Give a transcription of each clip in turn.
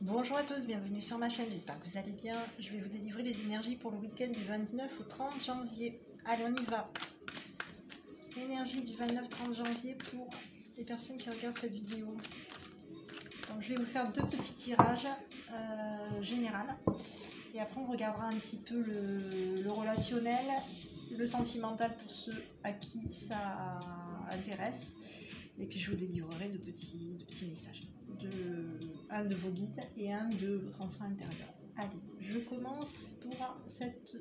Bonjour à tous, bienvenue sur ma chaîne, j'espère que vous allez bien. Je vais vous délivrer les énergies pour le week-end du 29 au 30 janvier. Allez, on y va. Énergie du 29-30 janvier pour les personnes qui regardent cette vidéo. Donc, je vais vous faire deux petits tirages général. Et après, on regardera un petit peu le relationnel, le sentimental pour ceux à qui ça intéresse. Et puis, je vous délivrerai de petits messages. Un de vos guides et un de votre enfant intérieur. Allez, je commence pour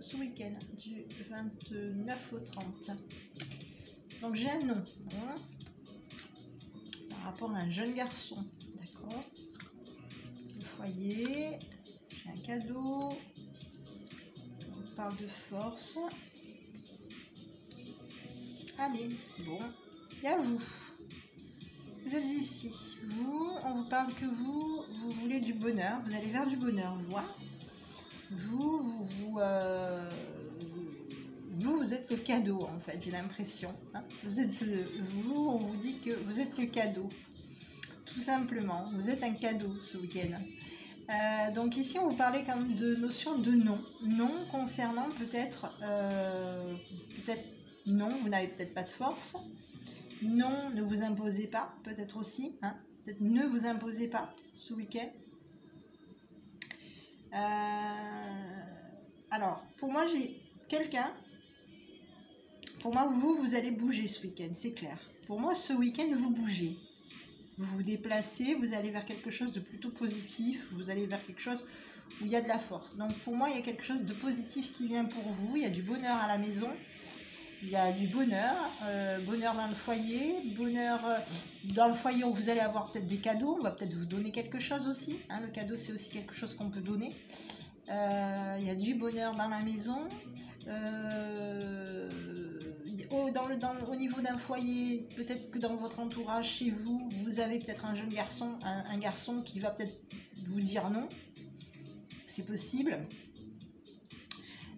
ce week-end du 29 au 30. Donc j'ai un nom hein, par rapport à un jeune garçon, d'accord. Le foyer, j'ai un cadeau, on parle de force. Allez, bon, et à vous. Vous êtes ici, vous, on vous parle que vous voulez du bonheur, vous allez vers du bonheur, voilà. Vous êtes le cadeau en fait, j'ai l'impression. Hein. On vous dit que vous êtes le cadeau, tout simplement. Vous êtes un cadeau ce week-end. Donc ici, on vous parlait quand même de notion de non. Non concernant peut-être non, vous n'avez peut-être pas de force. Non, ne vous imposez pas, peut-être aussi. Hein, peut-être ne vous imposez pas ce week-end. Alors, pour moi, j'ai quelqu'un. Pour moi, vous allez bouger ce week-end, c'est clair. Pour moi, ce week-end, vous bougez. Vous vous déplacez, vous allez vers quelque chose de plutôt positif. Vous allez vers quelque chose où il y a de la force. Donc, pour moi, il y a quelque chose de positif qui vient pour vous. Il y a du bonheur à la maison. Il y a du bonheur, bonheur dans le foyer, bonheur dans le foyer où vous allez avoir peut-être des cadeaux, on va peut-être vous donner quelque chose aussi, hein, le cadeau c'est aussi quelque chose qu'on peut donner. Il y a du bonheur dans la maison, au niveau d'un foyer, peut-être que dans votre entourage, chez vous, vous avez peut-être un jeune garçon, un garçon qui va peut-être vous dire non, c'est possible.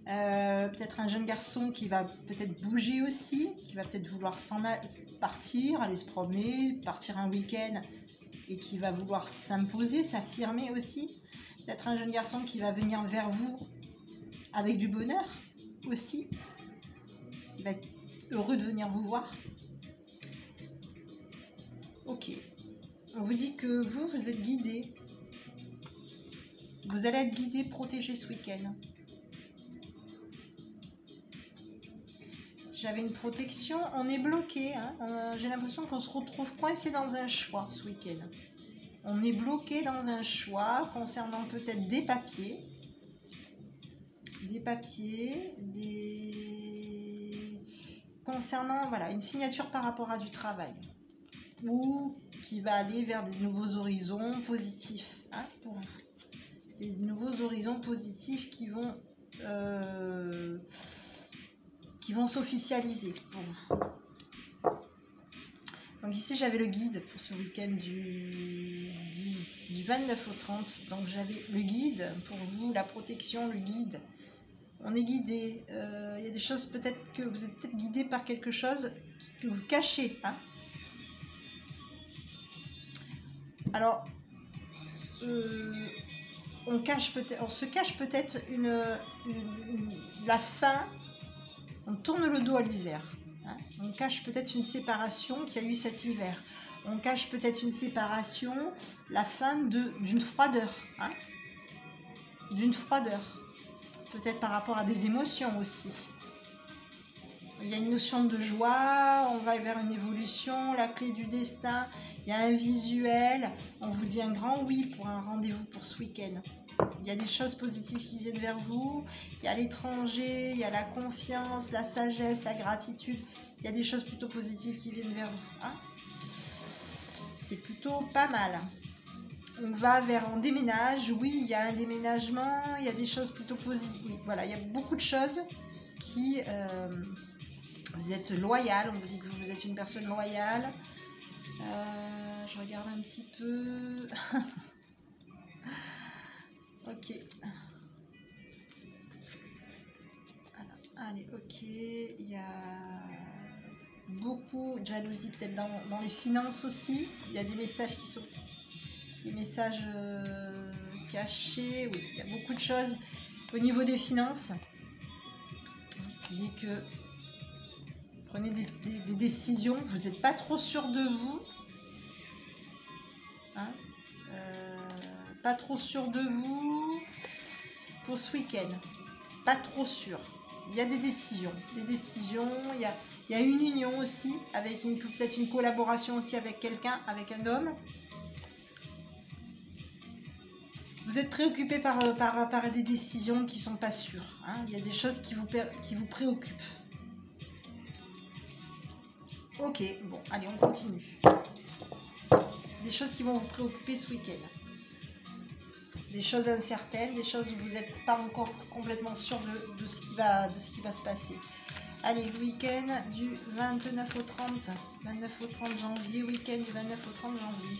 Peut-être un jeune garçon qui va peut-être bouger aussi, qui va peut-être vouloir partir, aller se promener, partir un week-end et qui va vouloir s'imposer, s'affirmer aussi. Peut-être un jeune garçon qui va venir vers vous avec du bonheur aussi. Il va être heureux de venir vous voir. Ok. On vous dit que vous êtes guidé. Vous allez être guidé, protégé ce week-end. J'avais une protection, on est bloqué, hein. J'ai l'impression qu'on se retrouve coincé dans un choix ce week-end. On est bloqué dans un choix concernant peut-être des papiers, concernant voilà, une signature par rapport à du travail, ou qui va aller vers des nouveaux horizons positifs, hein, pour vous. Des nouveaux horizons positifs qui vont s'officialiser pour vous. Donc ici j'avais le guide pour ce week-end du 29 au 30. Donc j'avais le guide pour vous, la protection, le guide. On est guidé. Il y a des choses peut-être que vous êtes peut-être guidé par quelque chose que vous cachez. Hein. Alors on se cache peut-être la fin. On tourne le dos à l'hiver. Hein. On cache peut-être une séparation qu'il y a eu cet hiver. On cache peut-être une séparation, la fin d'une froideur. Hein. D'une froideur. Peut-être par rapport à des émotions aussi. Il y a une notion de joie, on va vers une évolution, la clé du destin. Il y a un visuel. On vous dit un grand oui pour un rendez-vous pour ce week-end. Il y a des choses positives qui viennent vers vous. Il y a l'étranger, il y a la confiance, la sagesse, la gratitude. Il y a des choses plutôt positives qui viennent vers vous. Hein. C'est plutôt pas mal. On va on déménage. Oui, il y a un déménagement. Il y a des choses plutôt positives. Oui, voilà, il y a beaucoup de choses qui... vous êtes loyal. On vous dit que vous êtes une personne loyale. Je regarde un petit peu... Ok. Allez, ok. Il y a beaucoup de jalousie peut-être dans les finances aussi. Il y a des messages qui sont des messages caché. Oui, il y a beaucoup de choses au niveau des finances. Il dit que prenez des décisions, vous n'êtes pas trop sûr de vous. Hein, pas trop sûr de vous pour ce week-end. Pas trop sûr. Il y a des décisions. Il y a une union aussi, avec peut-être une collaboration aussi avec quelqu'un, avec un homme. Vous êtes préoccupé par des décisions qui ne sont pas sûres. Hein. Il y a des choses qui vous préoccupent. Ok, bon, allez, on continue. Des choses qui vont vous préoccuper ce week-end. Des choses incertaines, des choses où vous n'êtes pas encore complètement sûr de ce qui va se passer. Allez, week-end du 29 au 30. 29 au 30 janvier, week-end du 29 au 30 janvier.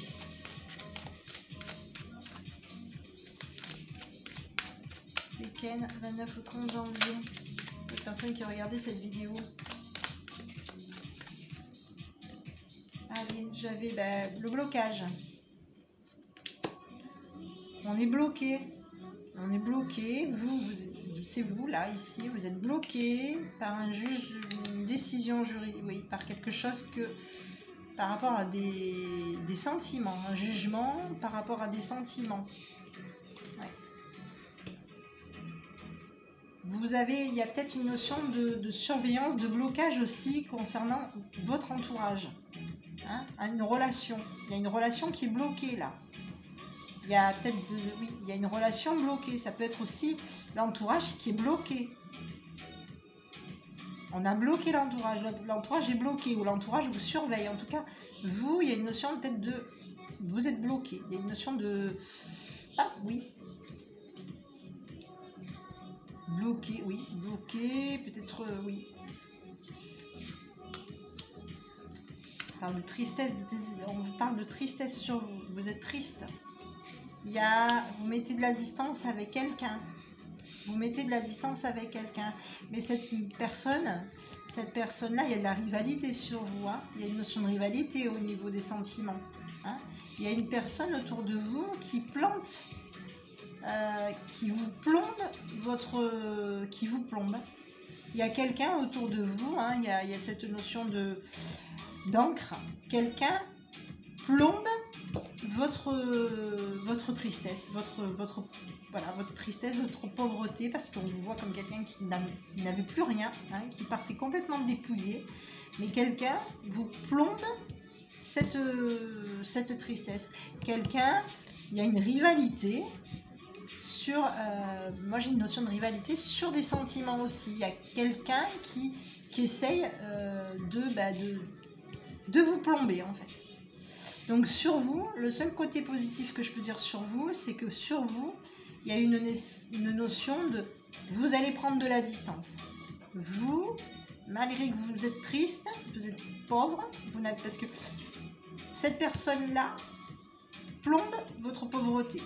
Week-end 29 au 30 janvier. Les personnes qui ont regardé cette vidéo. Allez, j'avais le blocage. On est bloqué. On est bloqué. C'est vous, là, ici. Vous êtes bloqué par un juge, une décision juridique. Oui, par quelque chose que... Par rapport à des sentiments. Un jugement par rapport à des sentiments. Ouais. Il y a peut-être une notion de surveillance, de blocage aussi concernant votre entourage. Hein, une relation. Il y a une relation qui est bloquée là. Il y a peut-être oui, il y a une relation bloquée. Ça peut être aussi l'entourage qui est bloqué. On a bloqué l'entourage. L'entourage est bloqué ou l'entourage vous surveille. En tout cas, vous, il y a une notion peut-être de... Vous êtes bloqué. Il y a une notion de... Ah oui. Bloqué, oui. Bloqué, peut-être, oui. On parle de tristesse, on vous parle de tristesse sur vous. Vous êtes triste. Vous mettez de la distance avec quelqu'un. Vous mettez de la distance avec quelqu'un. Mais cette personne-là, il y a de la rivalité sur vous. Hein. Il y a une notion de rivalité au niveau des sentiments. Hein. Il y a une personne autour de vous qui plante, qui vous plombe qui vous plombe. Il y a quelqu'un autour de vous. Hein. Il y a cette notion d'encre. Quelqu'un plombe votre tristesse, votre tristesse, votre pauvreté, parce qu'on vous voit comme quelqu'un qui n'avait plus rien, hein, qui partait complètement dépouillé, mais quelqu'un vous plombe cette tristesse. Quelqu'un, il y a une rivalité sur, moi j'ai une notion de rivalité sur des sentiments aussi. Il y a quelqu'un qui essaye de vous plomber en fait. Donc sur vous, le seul côté positif que je peux dire sur vous, c'est que sur vous, il y a une notion de vous allez prendre de la distance. Vous, malgré que vous êtes triste, vous êtes pauvre, parce que cette personne-là plombe votre pauvreté.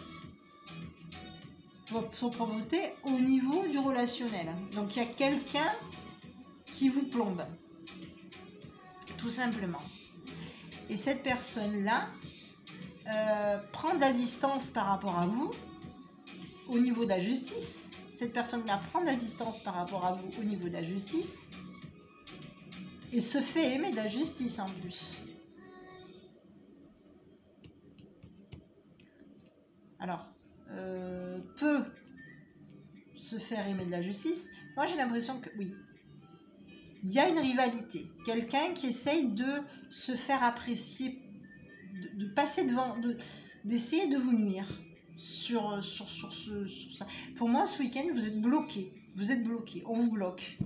Votre pauvreté au niveau du relationnel. Donc il y a quelqu'un qui vous plombe. Tout simplement. Et cette personne-là prend de la distance par rapport à vous au niveau de la justice. Cette personne-là prend de la distance par rapport à vous au niveau de la justice et se fait aimer de la justice en plus. Alors, peut se faire aimer de la justice. Moi, j'ai l'impression que oui. Il y a une rivalité, quelqu'un qui essaye de se faire apprécier, de passer devant, d'essayer de vous nuire sur ça. Pour moi, ce week-end, vous êtes bloqué, on vous bloque.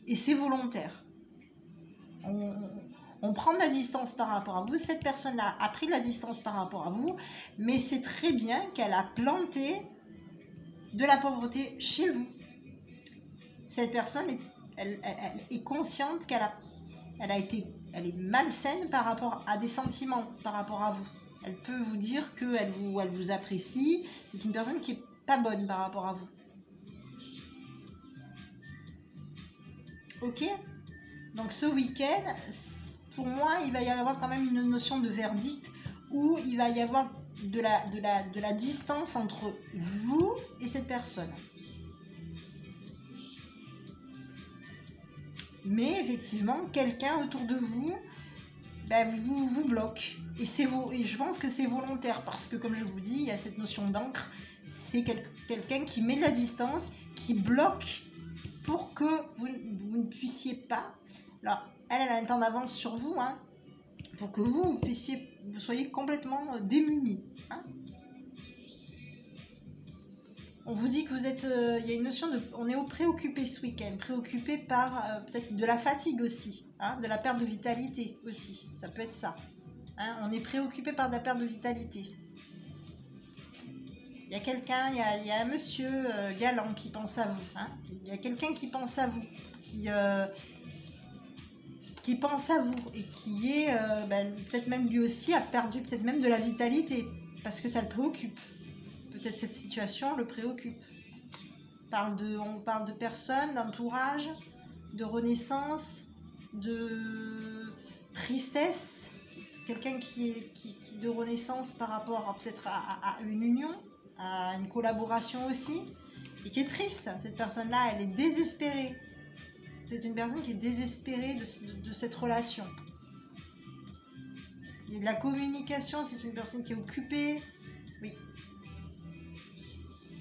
Et c'est volontaire. On prend de la distance par rapport à vous, cette personne-là a pris de la distance par rapport à vous, mais c'est très bien qu'elle a planté de la pauvreté chez vous. Cette personne elle est consciente qu'elle est malsaine par rapport à des sentiments, par rapport à vous. Elle peut vous dire qu'elle vous apprécie. C'est une personne qui n'est pas bonne par rapport à vous. Ok ? Donc ce week-end, pour moi, il va y avoir quand même une notion de verdict où il va y avoir de la distance entre vous et cette personne. Mais effectivement, quelqu'un autour de vous, ben, vous bloque. Et je pense que c'est volontaire, parce que comme je vous dis, il y a cette notion d'encre. C'est quelqu'un qui met de la distance, qui bloque pour que vous ne puissiez pas. Alors, elle a un temps d'avance sur vous, hein, pour que vous soyez complètement démunis. Hein. On vous dit que vous êtes, il y a une notion de, on est préoccupé ce week-end, préoccupé par peut-être de la fatigue aussi, hein, de la perte de vitalité aussi, ça peut être ça. Hein, on est préoccupé par de la perte de vitalité. Il y a quelqu'un, il y a un monsieur galant qui pense à vous. Hein, il y a quelqu'un qui pense à vous, qui pense à vous et qui est, peut-être même lui aussi a perdu peut-être même de la vitalité parce que ça le préoccupe. Peut-être cette situation le préoccupe. On parle de personnes, d'entourage, de renaissance, de tristesse. Quelqu'un qui de renaissance par rapport peut-être à une union, à une collaboration aussi, et qui est triste. Cette personne-là, elle est désespérée. C'est une personne qui est désespérée de cette relation. Il y a de la communication, c'est une personne qui est occupée. Oui.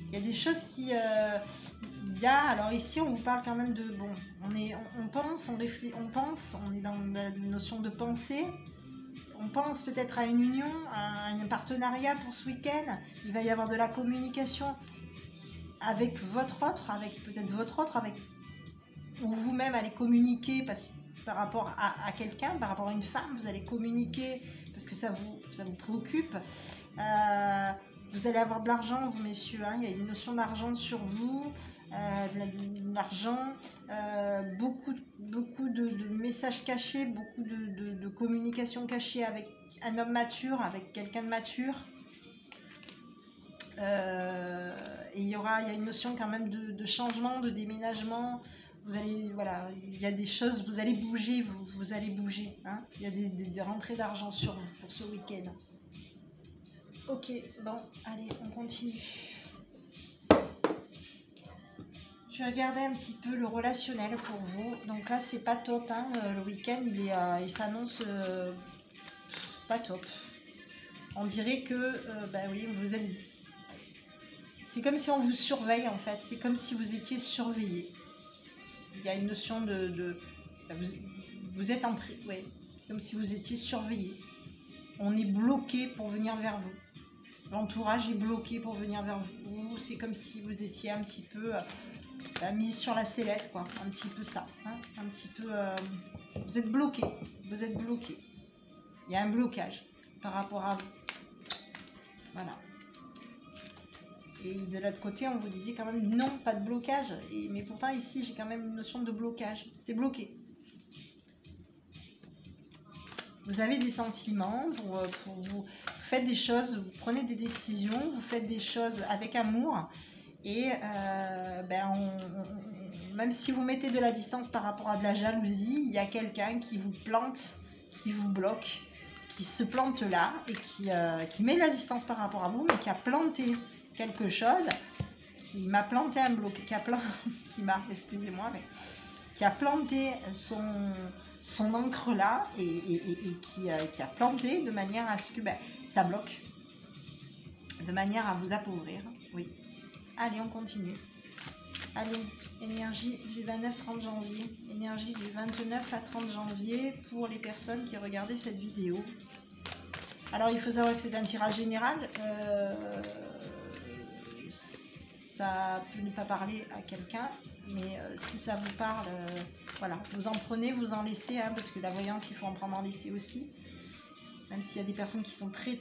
Il y a des choses qui... alors ici, on vous parle quand même de... Bon, on pense, on réfléchit, on est dans la notion de pensée. On pense peut-être à une union, à un partenariat pour ce week-end. Il va y avoir de la communication avec peut-être votre autre, ou vous-même allez communiquer par rapport à quelqu'un, par rapport à une femme, vous allez communiquer parce que ça vous préoccupe. Vous allez avoir de l'argent, vous messieurs, hein, il y a une notion d'argent sur vous, de l'argent, beaucoup de messages cachés, beaucoup de communication cachée avec un homme mature, avec quelqu'un de mature. Et il y a une notion quand même de changement, de déménagement. Vous allez, voilà, il y a des choses, vous allez bouger, vous allez bouger. Hein, il y a des rentrées d'argent sur vous pour ce week-end. Ok, bon, allez, on continue. Je vais regarder un petit peu le relationnel pour vous. Donc là, c'est pas top, hein, le week-end, il s'annonce pas top. On dirait que, oui, vous êtes... C'est comme si on vous surveille, en fait. C'est comme si vous étiez surveillé. Il y a une notion vous êtes en... Ouais, comme si vous étiez surveillé. On est bloqué pour venir vers vous. L'entourage est bloqué pour venir vers vous. C'est comme si vous étiez un petit peu mis sur la sellette, quoi. Un petit peu ça. Hein, un petit peu... vous êtes bloqué. Vous êtes bloqué. Il y a un blocage par rapport à vous. Voilà. Et de l'autre côté, on vous disait quand même non, pas de blocage. Mais pourtant, ici, j'ai quand même une notion de blocage. C'est bloqué. Vous avez des sentiments, vous faites des choses, vous prenez des décisions, vous faites des choses avec amour. Et même si vous mettez de la distance par rapport à de la jalousie, il y a quelqu'un qui vous plante, qui vous bloque, qui se plante là et qui met de la distance par rapport à vous, mais qui a planté quelque chose, qui m'a planté un bloc, qui a planté son encre là et qui a planté de manière à ce que ça bloque, de manière à vous appauvrir. Oui. Allez, on continue. Allez, énergie du 29-30 janvier, énergie du 29 à 30 janvier pour les personnes qui regardaient cette vidéo. Alors, il faut savoir que c'est un tirage général. Ça peut ne pas parler à quelqu'un, mais si ça vous parle, voilà, vous en prenez, vous en laissez, hein, parce que la voyance, il faut en prendre en laisser aussi. Même s'il y a des personnes qui sont très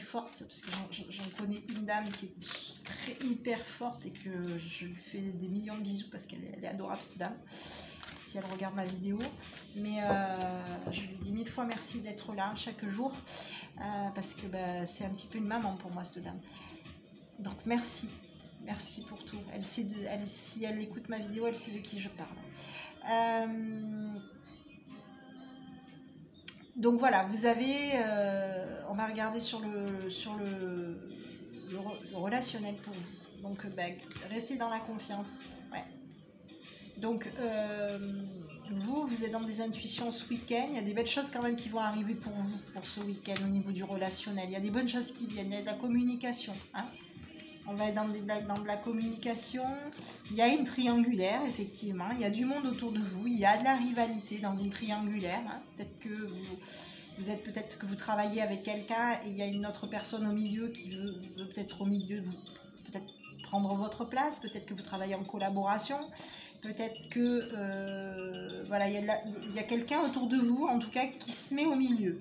fortes, parce que j'en connais une dame qui est hyper forte et que je lui fais des millions de bisous parce qu'elle est adorable, cette dame, si elle regarde ma vidéo. Mais je lui dis 1000 fois merci d'être là chaque jour, parce que c'est un petit peu une maman pour moi, cette dame. Donc merci. Merci pour tout. Si elle écoute ma vidéo, elle sait de qui je parle. Donc voilà, vous avez, on va regarder sur le relationnel pour vous. Donc restez dans la confiance. Ouais. Donc vous êtes dans des intuitions ce week-end. Il y a des belles choses quand même qui vont arriver pour vous pour ce week-end au niveau du relationnel. Il y a des bonnes choses qui viennent. Il y a de la communication. Hein. On va être dans de la communication. Il y a une triangulaire, effectivement. Il y a du monde autour de vous. Il y a de la rivalité dans une triangulaire. Hein. Peut-être que peut-être que vous travaillez avec quelqu'un et il y a une autre personne au milieu qui veut peut-être au milieu de vous, peut-être prendre votre place. Peut-être que vous travaillez en collaboration. Peut-être que voilà, il y a quelqu'un autour de vous, en tout cas, qui se met au milieu.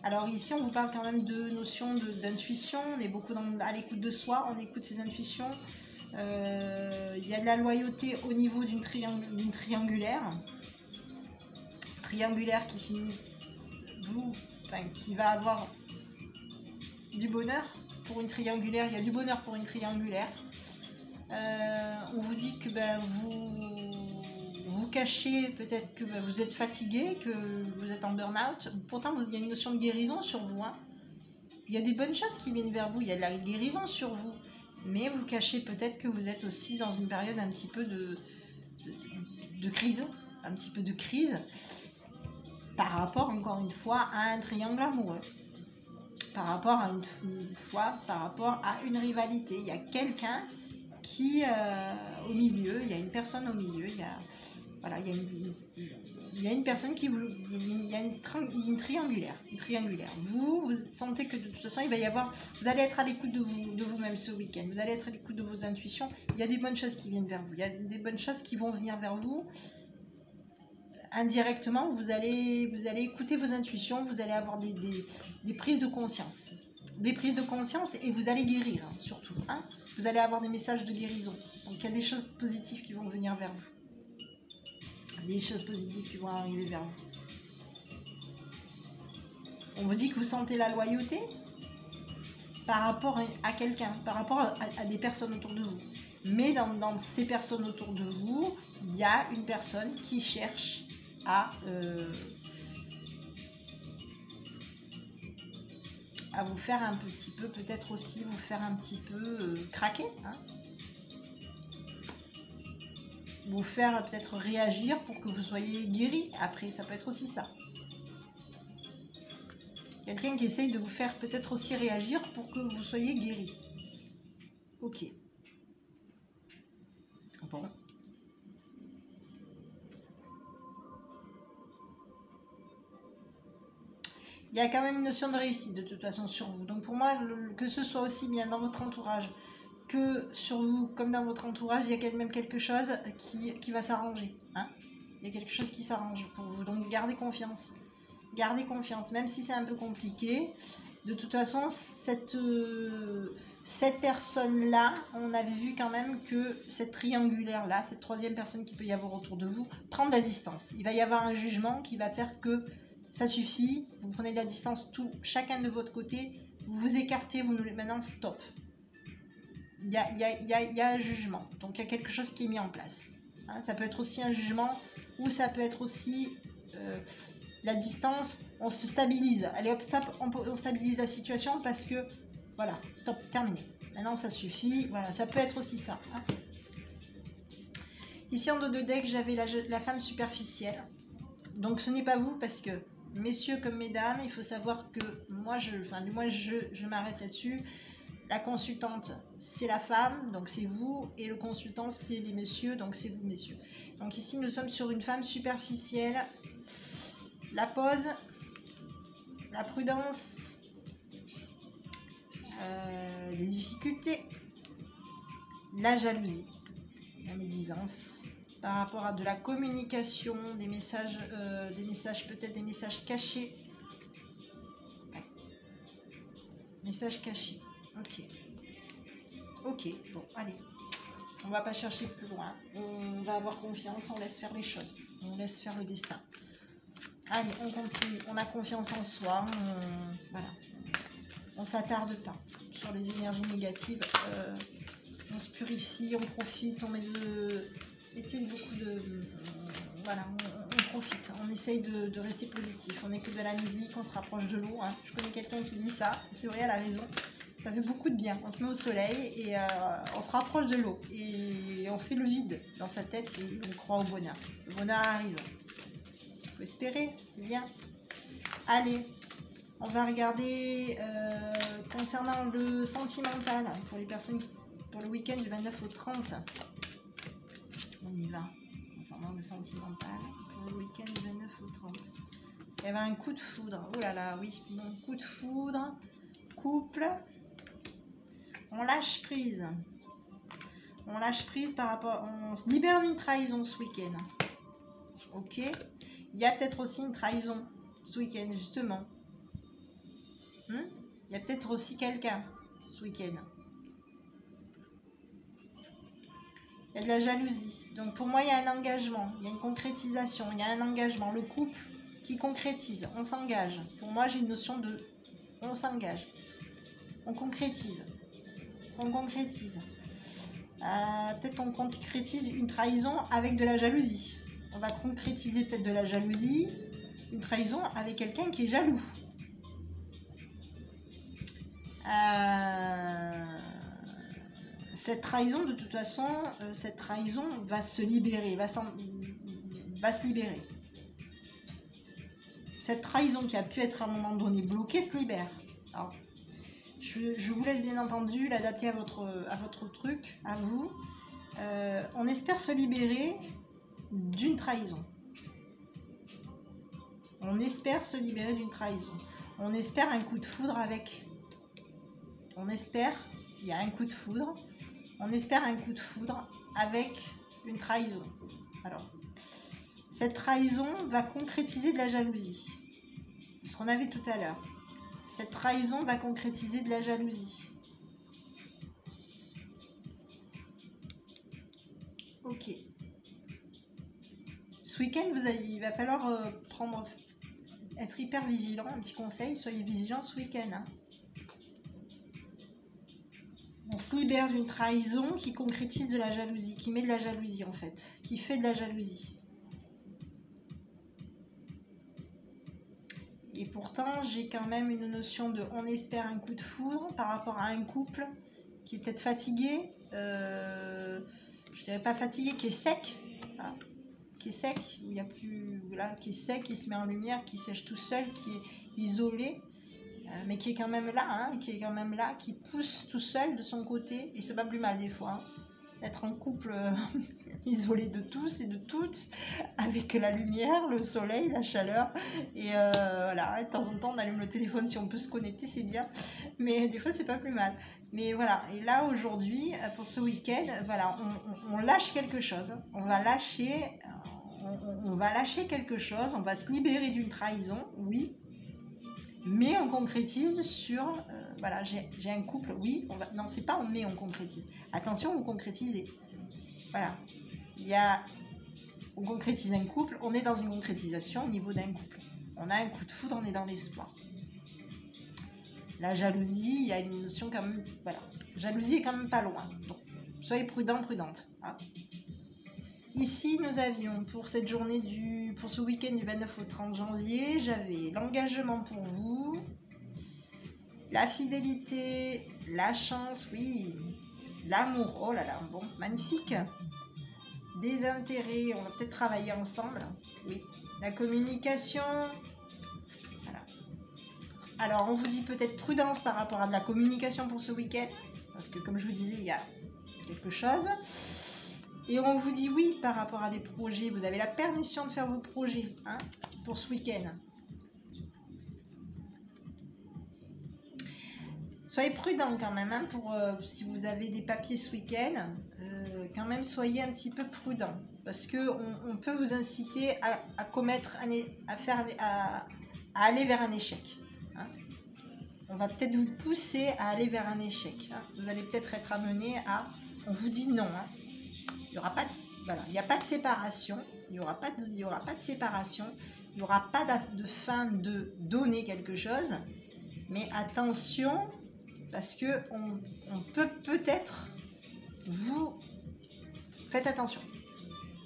Alors ici, on vous parle quand même de notion d'intuition. On est beaucoup à l'écoute de soi, on écoute ses intuitions. Il y a de la loyauté au niveau d'une triangulaire. Triangulaire qui finit, qui va avoir du bonheur pour une triangulaire. Il y a du bonheur pour une triangulaire. On vous dit que vous cachez, peut-être que vous êtes fatigué, que vous êtes en burn-out. Pourtant, il y a une notion de guérison sur vous. Hein. Il y a des bonnes choses qui viennent vers vous, il y a de la guérison sur vous. Mais vous cachez peut-être que vous êtes aussi dans une période un petit peu de crise. Un petit peu de crise par rapport, encore une fois, à un triangle amoureux. Par rapport à par rapport à une rivalité. Il y a quelqu'un qui au milieu, il y a une personne au milieu, il y a une personne qui il y a une triangulaire, Vous sentez que de toute façon vous allez être à l'écoute de vous-même ce week-end, vous allez être à l'écoute de vos intuitions. Il y a des bonnes choses qui viennent vers vous, il y a des bonnes choses qui vont venir vers vous. Indirectement, vous allez écouter vos intuitions, vous allez avoir des prises de conscience. Et vous allez guérir, hein, surtout. Hein. Vous allez avoir des messages de guérison. Donc il y a des choses positives qui vont venir vers vous. Des choses positives qui vont arriver vers vous. On vous dit que vous sentez la loyauté par rapport à quelqu'un, par rapport à des personnes autour de vous. Mais dans ces personnes autour de vous, il y a une personne qui cherche à vous faire un petit peu, peut-être aussi vous faire un petit peu craquer, hein. Vous faire peut-être réagir pour que vous soyez guéri. Après, ça peut être aussi ça. Quelqu'un qui essaye de vous faire peut-être aussi réagir pour que vous soyez guéri. Ok. Bon. Il y a quand même une notion de réussite de toute façon sur vous. Donc pour moi, que ce soit aussi bien dans votre entourage que sur vous, comme dans votre entourage, il y a quand même quelque chose qui va s'arranger. Hein, il y a quelque chose qui s'arrange pour vous. Donc gardez confiance. Gardez confiance, même si c'est un peu compliqué. De toute façon, cette personne-là, on avait vu quand même que cette triangulaire-là, cette troisième personne qui peut y avoir autour de vous, prend de la distance. Il va y avoir un jugement qui va faire que ça suffit, vous prenez de la distance chacun de votre côté, vous vous écartez, maintenant stop. Il y a un jugement, donc il y a quelque chose qui est mis en place. Hein, ça peut être aussi un jugement, ou ça peut être aussi la distance, on se stabilise. Allez hop, stop, on stabilise la situation parce que, voilà, stop, terminé. Maintenant ça suffit, voilà, ça peut être aussi ça. Hein. Ici en dos de deck, j'avais la femme superficielle. Donc ce n'est pas vous parce que, messieurs comme mesdames, il faut savoir que moi, je m'arrête là-dessus. La consultante, c'est la femme, donc c'est vous, et le consultant, c'est les messieurs, donc c'est vous, messieurs. Donc ici, nous sommes sur une femme superficielle. La pause, la prudence, les difficultés, la jalousie, la médisance. Par rapport à de la communication, des messages peut-être des messages cachés. Ouais. Messages cachés. Ok, bon, allez. On va pas chercher plus loin. On va avoir confiance, on laisse faire les choses. On laisse faire le destin. Allez, on continue. On a confiance en soi. Voilà. On s'attarde pas sur les énergies négatives. On se purifie, on profite, on met mettez beaucoup de... voilà, on profite, on essaye de rester positif, on écoute de la musique, on se rapproche de l'eau, hein. Je connais quelqu'un qui dit ça, c'est vrai, elle a raison, ça fait beaucoup de bien, on se met au soleil et on se rapproche de l'eau et on fait le vide dans sa tête et on croit au bonheur. Le bonheur arrive, il faut espérer, c'est bien. Allez, on va regarder concernant le sentimental pour les personnes, pour le week-end du 29 au 30. On y va. Concernant le sentimental pour le week-end du 29 au 30. Il y avait un coup de foudre. Oh là là, oui. Donc, coup de foudre. Couple. On lâche prise. On lâche prise par rapport... On se libère d'une trahison ce week-end. Ok. Il y a peut-être aussi une trahison ce week-end, justement. Il y a peut-être aussi quelqu'un ce week-end. Il y a de la jalousie. Donc pour moi, il y a un engagement, il y a une concrétisation, il y a un engagement. Le couple qui concrétise, on s'engage. Pour moi, j'ai une notion de on s'engage. On concrétise. On concrétise. Peut-être qu'on concrétise une trahison avec de la jalousie. On va concrétiser peut-être de la jalousie, une trahison avec quelqu'un qui est jaloux. Cette trahison, de toute façon, cette trahison va se libérer, va se libérer. Cette trahison qui a pu être à un moment donné bloquée se libère. Alors, je vous laisse bien entendu l'adapter à votre truc, à vous. On espère se libérer d'une trahison. On espère se libérer d'une trahison. On espère un coup de foudre avec... On espère, il y a un coup de foudre. On espère un coup de foudre avec une trahison. Alors, cette trahison va concrétiser de la jalousie. Ce qu'on avait tout à l'heure. Cette trahison va concrétiser de la jalousie. Ok. Ce week-end, il va falloir être hyper vigilant. Un petit conseil, soyez vigilants ce week-end. Hein. On se libère d'une trahison qui concrétise de la jalousie, qui met de la jalousie en fait, qui fait de la jalousie. Et pourtant, j'ai quand même une notion de on espère un coup de foudre par rapport à un couple qui est peut-être fatigué, je dirais pas fatigué, qui est sec, hein, qui est sec, où il y a plus, voilà, qui est sec, qui se met en lumière, qui sèche tout seul, qui est isolé. Mais qui est quand même là, hein, qui pousse tout seul de son côté, et c'est pas plus mal des fois, hein, d'être en couple isolé de tous et de toutes, avec la lumière, le soleil, la chaleur, et voilà, de temps en temps on allume le téléphone si on peut se connecter, c'est bien, mais des fois c'est pas plus mal. Mais voilà, et là aujourd'hui, pour ce week-end, voilà, on lâche quelque chose, on va lâcher quelque chose, on va se libérer d'une trahison, oui. Mais on concrétise sur, voilà, j'ai un couple, oui, non, c'est pas on met, on concrétise. Attention, vous concrétisez. Voilà, on concrétise un couple, on est dans une concrétisation au niveau d'un couple. On a un coup de foudre, on est dans l'espoir. La jalousie, il y a une notion quand même, voilà, jalousie est quand même pas loin. Donc, soyez prudents, prudentes. Hein. Ici, nous avions pour cette journée pour ce week-end du 29 au 30 janvier, j'avais l'engagement pour vous, la fidélité, la chance, oui, l'amour, oh là là, bon, magnifique, des intérêts, on va peut-être travailler ensemble, oui, la communication, voilà. Alors, on vous dit peut-être prudence par rapport à de la communication pour ce week-end, parce que comme je vous disais, il y a quelque chose. Et on vous dit oui par rapport à des projets. Vous avez la permission de faire vos projets, hein, pour ce week-end. Soyez prudents quand même, hein, si vous avez des papiers ce week-end. Quand même, soyez un petit peu prudents. Parce qu'on peut vous inciter à aller vers un échec. Hein. On va peut-être vous pousser à aller vers un échec. Hein. Vous allez peut-être être amené à... On vous dit non, hein. Il n'y aura pas de, voilà, il n'y a pas de séparation, il n'y aura pas de séparation, il n'y aura pas de fin de donner quelque chose, mais attention, parce que on peut peut-être faites attention.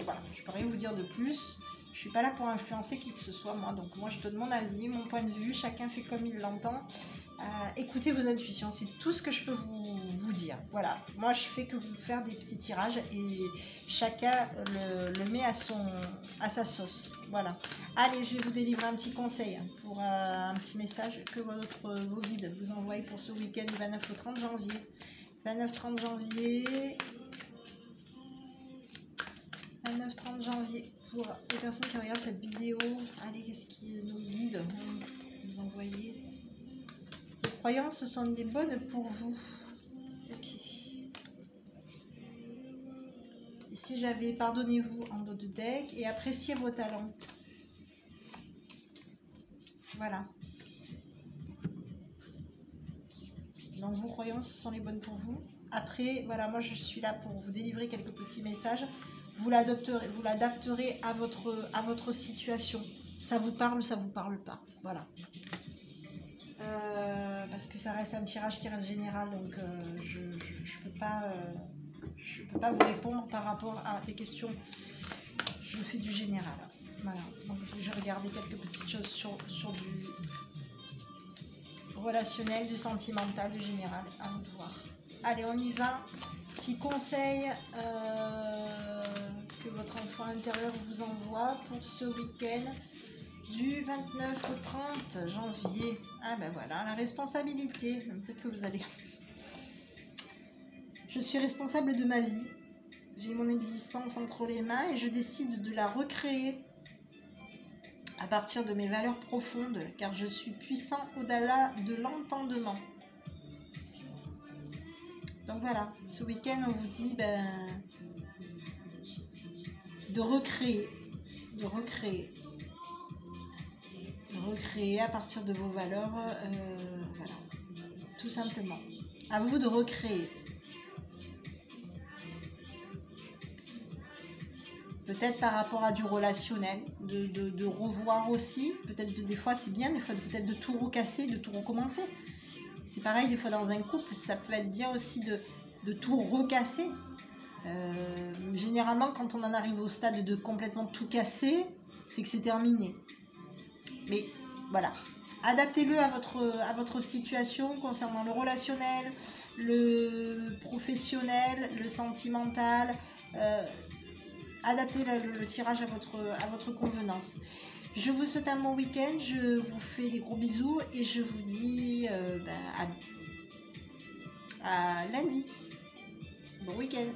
Voilà, je ne peux rien vous dire de plus, je suis pas là pour influencer qui que ce soit, moi. Donc moi, je donne mon avis, mon point de vue. Chacun fait comme il l'entend. Écoutez vos intuitions, c'est tout ce que je peux vous dire. Voilà, moi je fais que vous faire des petits tirages et chacun le met à sa sauce. Voilà. Allez, je vais vous délivrer un petit conseil pour un petit message que vos guides vous envoient pour ce week-end du 29 au 30 janvier. 29-30 janvier. 29-30 janvier pour les personnes qui regardent cette vidéo. Allez, qu'est-ce qui nos guides vous envoyer? Les croyances sont des bonnes pour vous. Ok. Ici, j'avais pardonnez-vous en dos de deck et appréciez vos talents. Voilà. Donc, vos croyances sont les bonnes pour vous. Après, voilà, moi, je suis là pour vous délivrer quelques petits messages. Vous l'adapterez à votre situation. Ça vous parle ou ça vous parle pas. Voilà. Parce que ça reste un tirage qui reste général, donc je peux pas vous répondre par rapport à des questions. Je fais du général. Voilà. Donc j'ai regardé quelques petites choses sur du relationnel, du sentimental, du général. À vous de voir. Allez, on y va. Petit conseil que votre enfant intérieur vous envoie pour ce week-end. Du 29 au 30 janvier. Ah ben voilà, la responsabilité. Peut-être que vous allez... Je suis responsable de ma vie. J'ai mon existence entre les mains et je décide de la recréer à partir de mes valeurs profondes, car je suis puissant au-delà de l'entendement. Donc voilà, ce week-end on vous dit de recréer à partir de vos valeurs, voilà, tout simplement. À vous de recréer. Peut-être par rapport à du relationnel, de revoir aussi. Peut-être des fois c'est bien, des fois peut-être de tout recasser, de tout recommencer. C'est pareil, des fois dans un couple, ça peut être bien aussi de tout recasser. Généralement, quand on en arrive au stade de complètement tout casser, c'est que c'est terminé. Mais voilà, adaptez-le à votre situation concernant le relationnel, le professionnel, le sentimental. Adaptez le tirage à votre convenance. Je vous souhaite un bon week-end, je vous fais des gros bisous et je vous dis à lundi. Bon week-end.